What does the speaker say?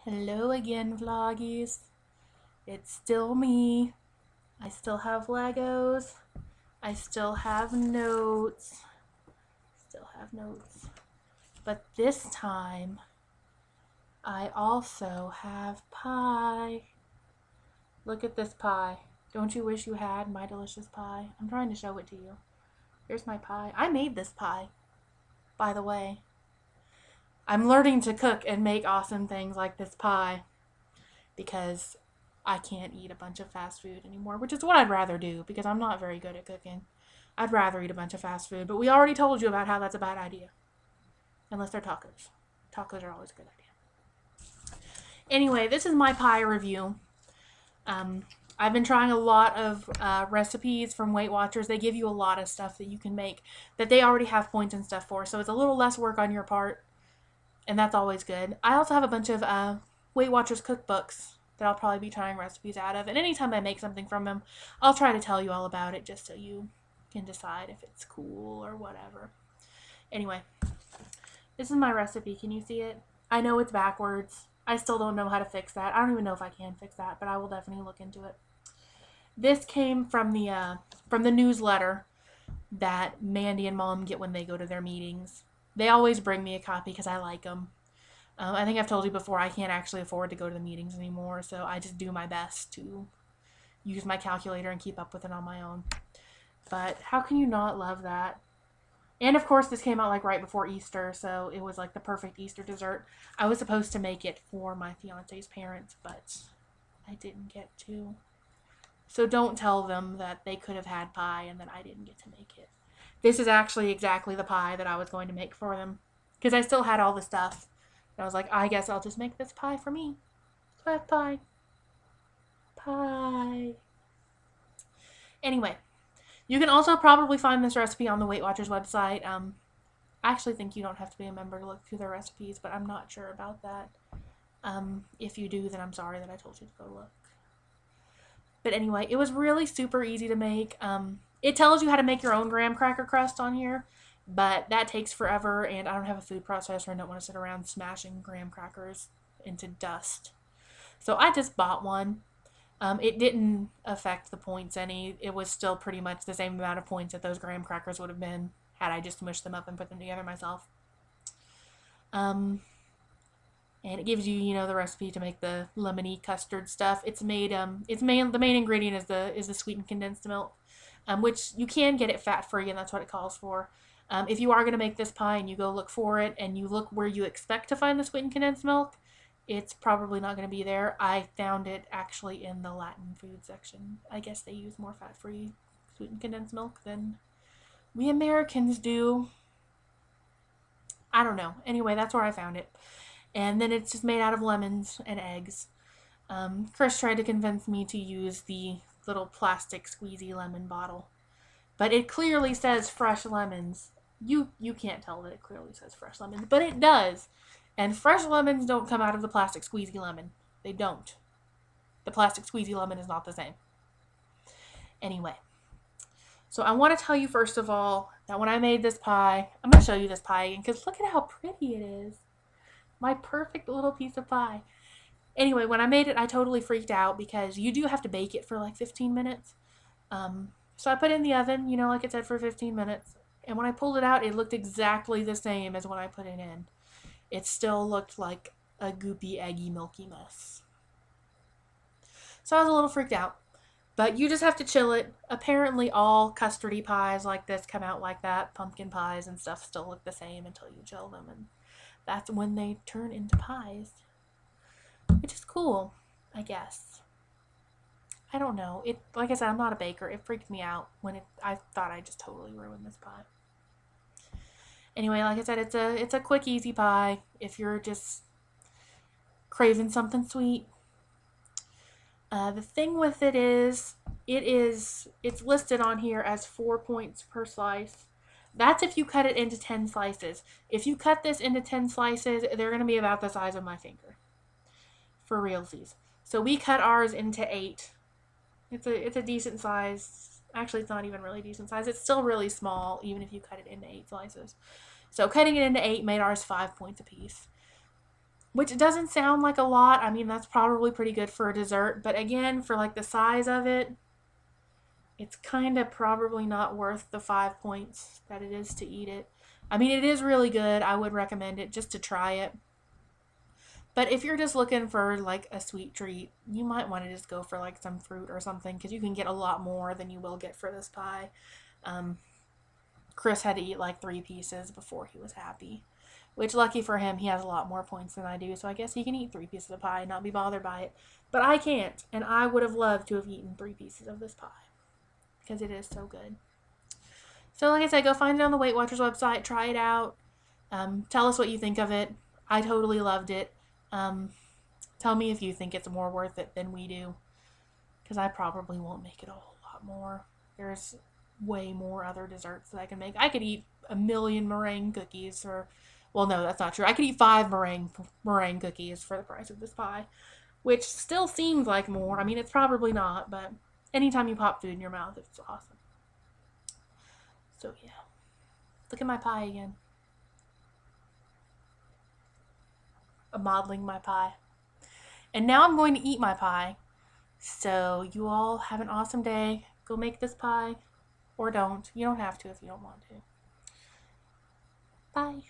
Hello again, vloggies. It's still me. I still have Legos. I still have notes. Still have notes. But this time, I also have pie. Look at this pie. Don't you wish you had my delicious pie? I'm trying to show it to you. Here's my pie. I made this pie, by the way. I'm learning to cook and make awesome things like this pie because I can't eat a bunch of fast food anymore, which is what I'd rather do because I'm not very good at cooking. I'd rather eat a bunch of fast food, but we already told you about how that's a bad idea. Unless they're tacos. Tacos are always a good idea. Anyway, this is my pie review. I've been trying a lot of recipes from Weight Watchers. They give you a lot of stuff that you can make that they already have points and stuff for, so it's a little less work on your part, and that's always good. I also have a bunch of Weight Watchers cookbooks that I'll probably be trying recipes out of, and anytime I make something from them, I'll try to tell you all about it just so you can decide if it's cool or whatever. Anyway, this is my recipe. Can you see it? I know it's backwards. I still don't know how to fix that. I don't even know if I can fix that, but I will definitely look into it. This came from the newsletter that Mandy and Mom get when they go to their meetings. They always bring me a copy because I like them. I think I've told you before, I can't actually afford to go to the meetings anymore, so I just do my best to use my calculator and keep up with it on my own. But how can you not love that? And of course, this came out like right before Easter, so it was like the perfect Easter dessert. I was supposed to make it for my fiance's parents, but I didn't get to. So don't tell them that they could have had pie and that I didn't get to make it. This is actually exactly the pie that I was going to make for them because I still had all the stuff. And I was like, I guess I'll just make this pie for me. So I have pie. Pie. Anyway, you can also probably find this recipe on the Weight Watchers website. I actually think you don't have to be a member to look through their recipes, but I'm not sure about that. If you do, then I'm sorry that I told you to go look. But anyway, it was really super easy to make. It tells you how to make your own graham cracker crust on here, but that takes forever, and I don't have a food processor and don't want to sit around smashing graham crackers into dust. So I just bought one. It didn't affect the points any. It was still pretty much the same amount of points that those graham crackers would have been had I just mushed them up and put them together myself. And it gives you, the recipe to make the lemony custard stuff. It's made, the main ingredient is the sweetened condensed milk, which you can get it fat free, and that's what it calls for. If you are going to make this pie and you go look for it and you look where you expect to find the sweetened condensed milk, it's probably not going to be there. I found it actually in the Latin food section. I guess they use more fat-free sweetened condensed milk than we Americans do. I don't know. Anyway, that's where I found it. And then it's just made out of lemons and eggs. Chris tried to convince me to use the little plastic squeezy lemon bottle. But it clearly says fresh lemons. You can't tell that it clearly says fresh lemons, but it does. And fresh lemons don't come out of the plastic squeezy lemon. They don't. The plastic squeezy lemon is not the same. Anyway. So I want to tell you first of all that when I made this pie, I'm going to show you this pie again because look at how pretty it is. My perfect little piece of pie. Anyway, when I made it, I totally freaked out because you do have to bake it for like 15 minutes. So I put it in the oven, like it said, for 15 minutes. And when I pulled it out, it looked exactly the same as when I put it in. It still looked like a goopy, eggy, milky mess. So I was a little freaked out. But you just have to chill it. Apparently all custardy pies like this come out like that. Pumpkin pies and stuff still look the same until you chill them. And that's when they turn into pies. Which is cool, I guess. I don't know. Like I said, I'm not a baker. It freaked me out when I thought I just totally ruined this pie. Anyway, like I said, it's a quick, easy pie if you're just craving something sweet. The thing with it is, it's listed on here as 4 points per slice. That's if you cut it into 10 slices. If you cut this into 10 slices, they're going to be about the size of my finger. For realsies. So we cut ours into 8. It's a decent size. Actually, it's not even really decent size. It's still really small, even if you cut it into 8 slices. So cutting it into 8 made ours 5 points apiece. which doesn't sound like a lot. I mean, that's probably pretty good for a dessert, but again, for like the size of it, it's kind of probably not worth the 5 points that it is to eat it. I mean, it is really good. I would recommend it just to try it. But if you're just looking for like a sweet treat, you might want to just go for like some fruit or something because you can get a lot more than you will get for this pie. Um, Chris had to eat like 3 pieces before he was happy. Which, lucky for him, he has a lot more points than I do, so I guess he can eat 3 pieces of pie and not be bothered by it. But I can't, and I would have loved to have eaten 3 pieces of this pie because it is so good. So, like I said, go find it on the Weight Watchers website, try it out, tell us what you think of it. I totally loved it. Tell me if you think it's more worth it than we do, because I probably won't make it a whole lot more. There's way more other desserts that I can make. I could eat a million meringue cookies, or, well, no, that's not true. I could eat 5 meringue cookies for the price of this pie, which still seems like more. I mean, it's probably not, but anytime you pop food in your mouth, it's awesome. So yeah, look at my pie again. I'm modeling my pie. And now I'm going to eat my pie. So you all have an awesome day. Go make this pie. Or don't. You don't have to if you don't want to. Bye.